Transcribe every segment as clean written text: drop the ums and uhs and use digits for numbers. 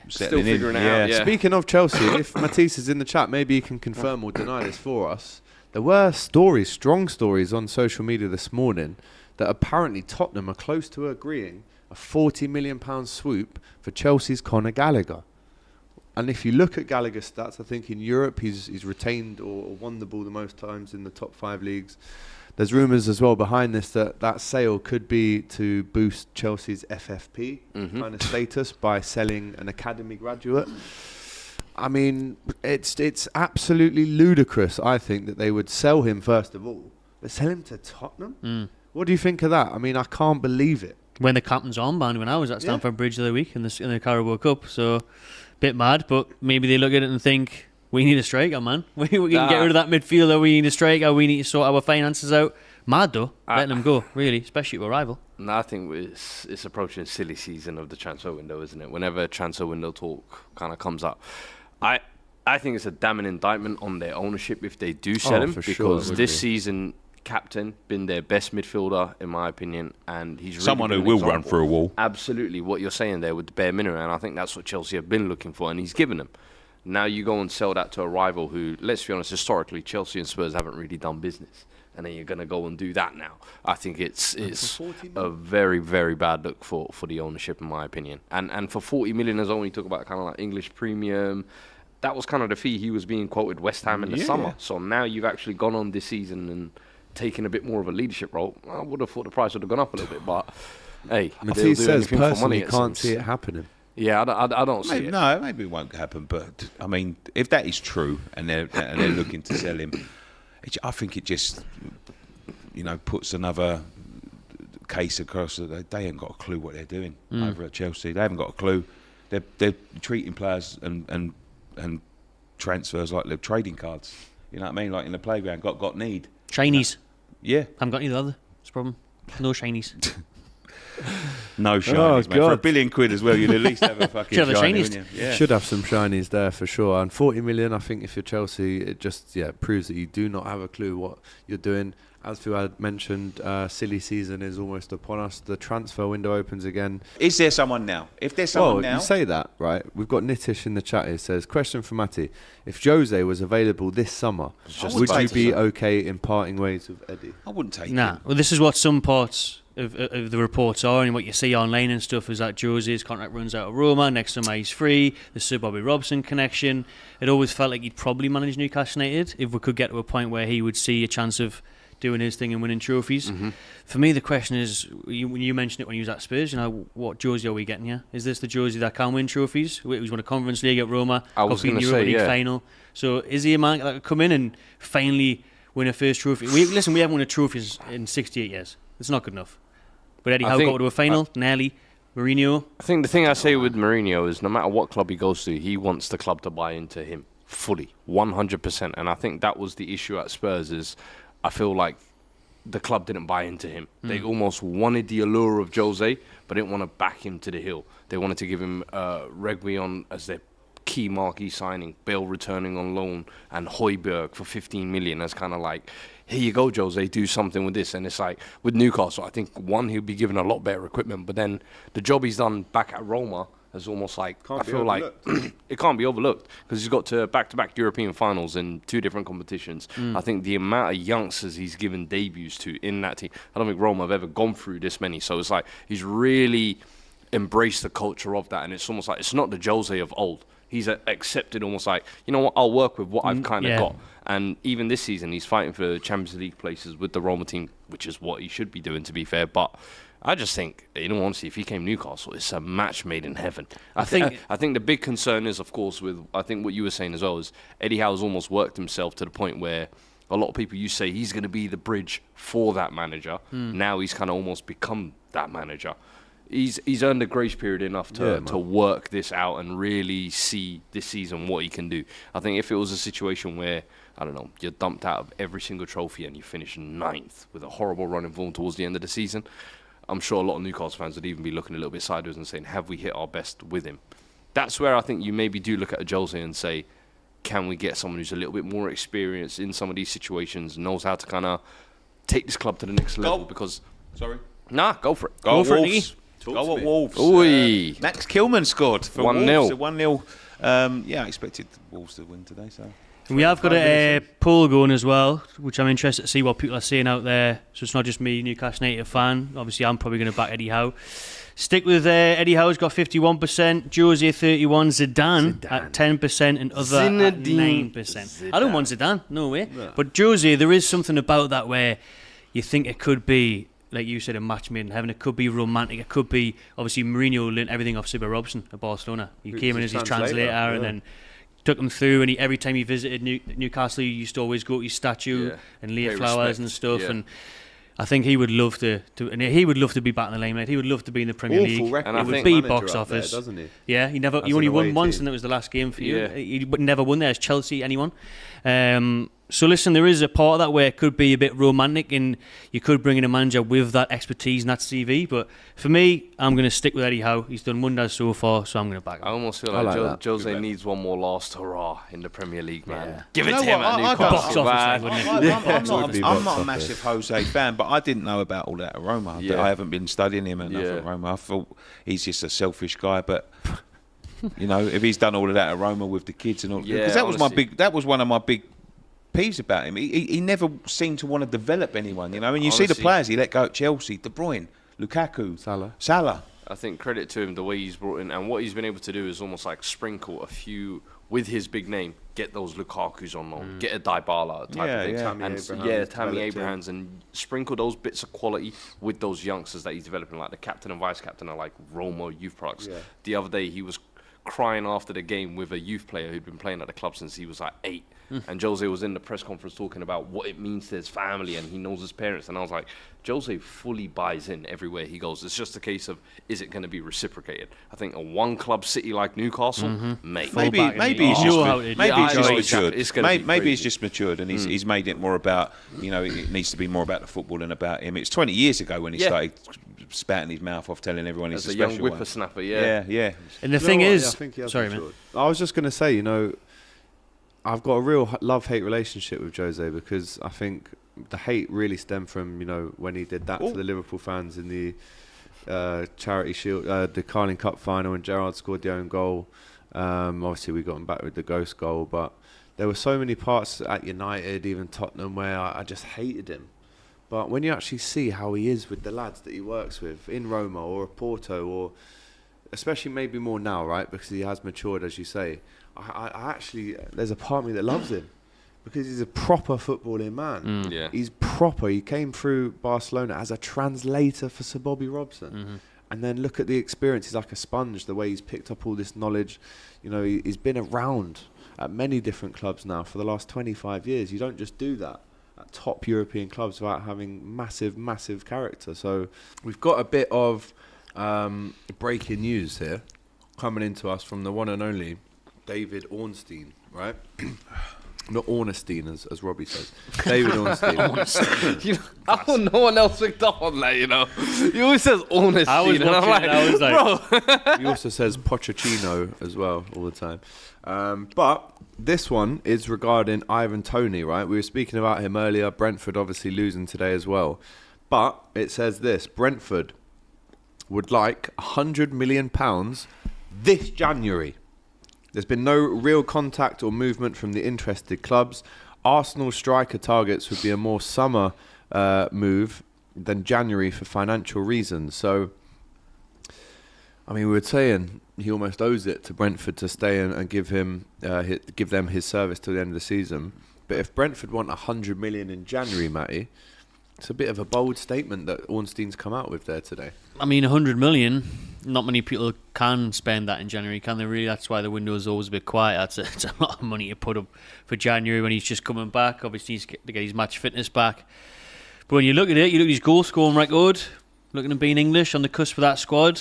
Still figuring in. it out. Yeah. Speaking of Chelsea, if Matisse is in the chat, maybe he can confirm or deny this for us. There were strong stories on social media this morning that apparently Tottenham are close to agreeing a £40 million swoop for Chelsea's Conor Gallagher. And if you look at Gallagher's stats, I think in Europe he's retained or won the ball the most times in the top 5 leagues. There's rumours as well behind this that sale could be to boost Chelsea's FFP kind of status by selling an academy graduate. I mean, it's absolutely ludicrous, I think, that they would sell him first of all. But sell him to Tottenham? What do you think of that? I mean, I can't believe it. When the captain's armband when I was at Stamford Bridge the other week in the Carabao Cup, so bit mad, but maybe they look at it and think, we need a striker, man. We can get rid of that midfielder, we need a striker, we need to sort our finances out. Mad though, letting them go, really, especially to a rival. No, I think it's approaching a silly season of the transfer window, isn't it? Whenever transfer window talk kind of comes up. I think it's a damning indictment on their ownership if they do sell him, because this season, captain, been their best midfielder, in my opinion, and he's really someone who will run through a wall. Absolutely, what you're saying there with the bare minimum, and I think that's what Chelsea have been looking for, and he's given them. Now you go and sell that to a rival who, let's be honest, historically, Chelsea and Spurs haven't really done business. And then you're going to go and do that now. I think it's a very, very bad look for the ownership, in my opinion. And for 40 million as well, when you talk about kind of like English premium, that was kind of the fee he was being quoted West Ham in the summer. So now you've actually gone on this season and taken a bit more of a leadership role. I would have thought the price would have gone up a little bit, but hey, Matisse says personally can't see it happening. Yeah, I don't see it. No, maybe it won't happen. But I mean, if that is true, and they're looking to sell him, I think it just puts another case across that they ain't got a clue what they're doing over at Chelsea. They haven't got a clue. They're treating players and transfers like they're trading cards. You know what I mean? Like in the playground, got need. Shinies. Yeah. Haven't got any other. That's the problem. No shinies. No shinies, mate. For £1 billion as well, you'd at least have a fucking shiny, wouldn't you? Yeah. Should have some shinies there for sure. And 40 million, I think if you're Chelsea, it just proves that you do not have a clue what you're doing. As Fuad mentioned, silly season is almost upon us. The transfer window opens again. Is there someone now? If there's someone now... you say that, right? We've got Nitish in the chat here. Says, question for Matty. If Jose was available this summer, would you be okay in parting ways with Eddie? I wouldn't take him. Well, this is what some parts of the reports are, and what you see online and stuff is that Jose's contract runs out of Roma. Next summer he's free. The Sir Bobby Robson connection. It always felt like he'd probably manage Newcastle United if we could get to a point where he would see a chance of doing his thing and winning trophies. For me, the question is, when you mentioned it when he was at Spurs, what Josie are we getting here? Is this the Josie that can win trophies? He's won a Conference League at Roma, got beaten in the Europa League final. So is he a man that could come in and finally win a first trophy? We haven't won a trophy in 68 years. It's not good enough. But Eddie Howe got to a final, Nelly, Mourinho. I think the thing I say with Mourinho is no matter what club he goes to, he wants the club to buy into him fully, 100%. And I think that was the issue at Spurs is I feel like the club didn't buy into him. They almost wanted the allure of Jose, but didn't want to back him to the hill. They wanted to give him Reguilon as their key marquee signing, Bale returning on loan, and Højbjerg for 15 million as kind of like, here you go, Jose, do something with this. And it's like, with Newcastle, I think, one, he'll be given a lot better equipment, but then the job he's done back at Roma is almost like, I feel like it can't be overlooked because he's got to back-to-back European finals in 2 different competitions. I think the amount of youngsters he's given debuts to in that team, I don't think Roma have ever gone through this many. So it's like he's really embraced the culture of that, and it's almost like it's not the Jose of old. He's accepted almost like, you know what, I'll work with what I've kind of got. And even this season, he's fighting for Champions League places with the Roma team, which is what he should be doing, to be fair. But I just think, in all honesty, if he came Newcastle, it's a match made in heaven. I think the big concern is, of course, with I think what you were saying as well, is Eddie Howe's almost worked himself to the point where a lot of people, you say he's going to be the bridge for that manager. Now he's kind of almost become that manager. He's earned a grace period enough to work this out and really see this season what he can do. I think if it was a situation where, I don't know, you're dumped out of every single trophy and you finish 9th with a horrible run in form towards the end of the season, I'm sure a lot of Newcastle fans would even be looking a little bit sideways and saying, have we hit our best with him? That's where I think you maybe do look at a Jose and say, can we get someone who's a little bit more experienced in some of these situations, knows how to kind of take this club to the next level? Because... Sorry? Nah, go for it. Go for it, Go at Wolves. Oi. Max Kilman scored for 1-0. Wolves. 1-0. Yeah, I expected Wolves to win today. So We have got a poll going as well, which I'm interested to see what people are saying out there. So it's not just me, Newcastle United fan. Obviously, I'm probably going to back Eddie Howe. Stick with Eddie Howe's got 51%, Jose 31%, Zidane at 10%, and other at 9%. I don't want Zidane, no way. No. But Jose, there is something about that where you think it could be, like you said, a match made in heaven. It could be romantic. It could be, obviously, Mourinho learned everything off Super Robson at Barcelona. He came in as his translator and then took him through, and every time he visited Newcastle, he used to always go to his statue and lay flowers and stuff. And I think he would love to he would love to be back in the limelight. He would love to be in the Premier League. And it would be box office, doesn't he? Yeah, he only won once, and it was the last game for you. Yeah. He never won there as Chelsea, anyone. So listen, there is a part of that where it could be a bit romantic, and you could bring in a manager with that expertise and that CV. But for me, I'm going to stick with Eddie Howe. He's done wonders so far, so I'm going to back him. I almost feel like Jose needs one more last hurrah in the Premier League, man. Yeah. Give it to him at Newcastle. I'm not a massive Jose fan, but I didn't know about all that aroma. Yeah. I haven't been studying him enough aroma. I thought he's just a selfish guy, but you know, if he's done all of that aroma with the kids and all, because that was one of my big peeves about him. He never seemed to want to develop anyone, you know. And you see the players he let go at Chelsea: De Bruyne, Lukaku, Salah. I think credit to him the way he's brought in, and what he's been able to do is almost like sprinkle a few with his big name. Get those Lukaku's on loan, get a Dybala type of thing, Tammy Abrahams, and sprinkle those bits of quality with those youngsters that he's developing. Like the captain and vice captain are like Roma youth products. Yeah. The other day he was crying after the game with a youth player who'd been playing at the club since he was like 8. And Jose was in the press conference talking about what it means to his family, and he knows his parents. And I was like, Jose fully buys in everywhere he goes. It's just a case of, is it going to be reciprocated? I think a one-club city like Newcastle, mate. Maybe he's just matured, and he's made it more about, you know, it needs to be more about the football than about him. It's 20 years ago when he started spouting his mouth off, telling everyone he's a special young whippersnapper. Yeah. And the thing is, I think he has sorry, matured. man. I was just going to say, you know, I've got a real love-hate relationship with Jose, because I think the hate really stemmed from, you know, when he did that to the Liverpool fans in the Charity Shield, the Carling Cup final, and Gerrard scored the own goal. Obviously, we got him back with the ghost goal, but there were so many parts at United, even Tottenham, where I just hated him. But when you actually see how he is with the lads that he works with in Roma or Porto, or especially maybe more now, right, because he has matured, as you say, I actually, there's a part of me that loves him, because he's a proper footballing man. He's proper. He came through Barcelona as a translator for Sir Bobby Robson. And then look at the experience. He's like a sponge, the way he's picked up all this knowledge. You know, he's been around at many different clubs now for the last 25 years. You don't just do that at top European clubs without having massive character. So we've got a bit of breaking news here coming into us from the one and only David Ornstein, right? Not Ornstein, as Robbie says. David Ornstein. You know, no one else picked up on that, you know. He always says Ornstein. I was watching, I was like, bro. He also says Pochettino as well all the time. But this one is regarding Ivan Toney, right? We were speaking about him earlier. Brentford obviously losing today as well. But it says this: Brentford would like £100 million this January. There's been no real contact or movement from the interested clubs. Arsenal striker targets would be a more summer move than January for financial reasons. So, I mean, we were saying he almost owes it to Brentford to stay and give them his service till the end of the season. But if Brentford want 100 million in January, Matty, it's a bit of a bold statement that Ornstein's come out with there today. I mean, 100 million, not many people can spend that in January, can they really? That's why the window is always a bit quiet. It's a lot of money to put up for January when he's just coming back. Obviously, he's to get his match fitness back. But when you look at it, you look at his goal scoring record, looking at being English on the cusp of that squad,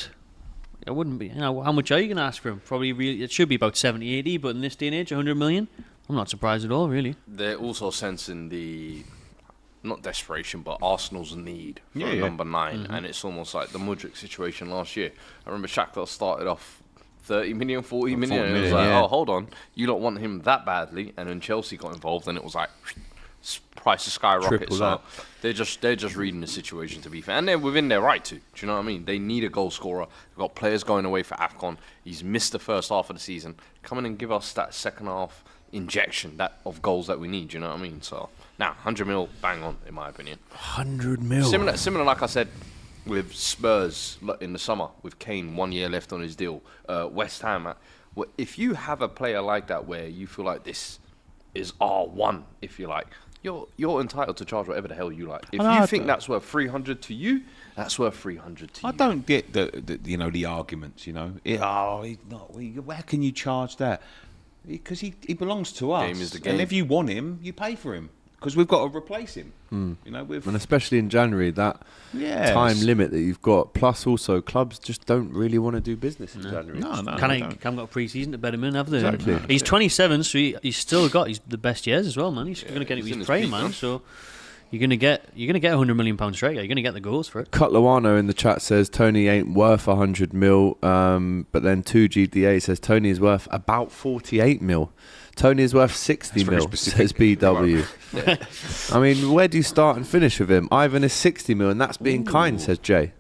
it wouldn't be. You know, how much are you going to ask for him? Probably, it should be about 70, 80, but in this day and age, 100 million, I'm not surprised at all, really. They're also sensing the, not desperation, but Arsenal's need for a number 9. And it's almost like the Mudryk situation last year. I remember Shakhtar started off 30 million, 40 million, and it was like, oh, hold on, you don't want him that badly. And then Chelsea got involved, and it was like prices skyrocket. Triple So that. they're just reading the situation, to be fair, and they're within their right to. Do you know what I mean? They need a goal scorer. They've got players going away for AFCON. He's missed the first half of the season. Come in and give us that second half injection of goals that we need. Do you know what I mean? So now 100 mil, bang on, in my opinion. 100 mil. Similar, like I said, with Spurs in the summer, with Kane 1 year left on his deal. West Ham. If you have a player like that where you feel like this is R1, if you like, you're entitled to charge whatever the hell you like. If you think that's worth 300 to you, that's worth 300 to you. I don't get the arguments. He's not. How can you charge that? Because he belongs to us. Game is the game. And if you want him, you pay for him. Because we've got to replace him. And especially in January, that Yes. time limit that you've got. Plus, also, clubs just don't really want to do business in January. No. Haven't got a pre-season to bet him in, have they? Exactly. He's 27, so he's still got the best years as well, man. He's going to get it he's in with his his prime, peak, man. man. So you're going to get £100 million straight. You're going to get the goals for it. Cutlawano in the chat says Toney ain't worth 100 mil, but then 2GDA says Toney is worth about 48 mil. Toney is worth 60 That's very mil, specific. says BW. I mean, where do you start and finish with him? Ivan is 60 mil, and that's being kind, says Jay.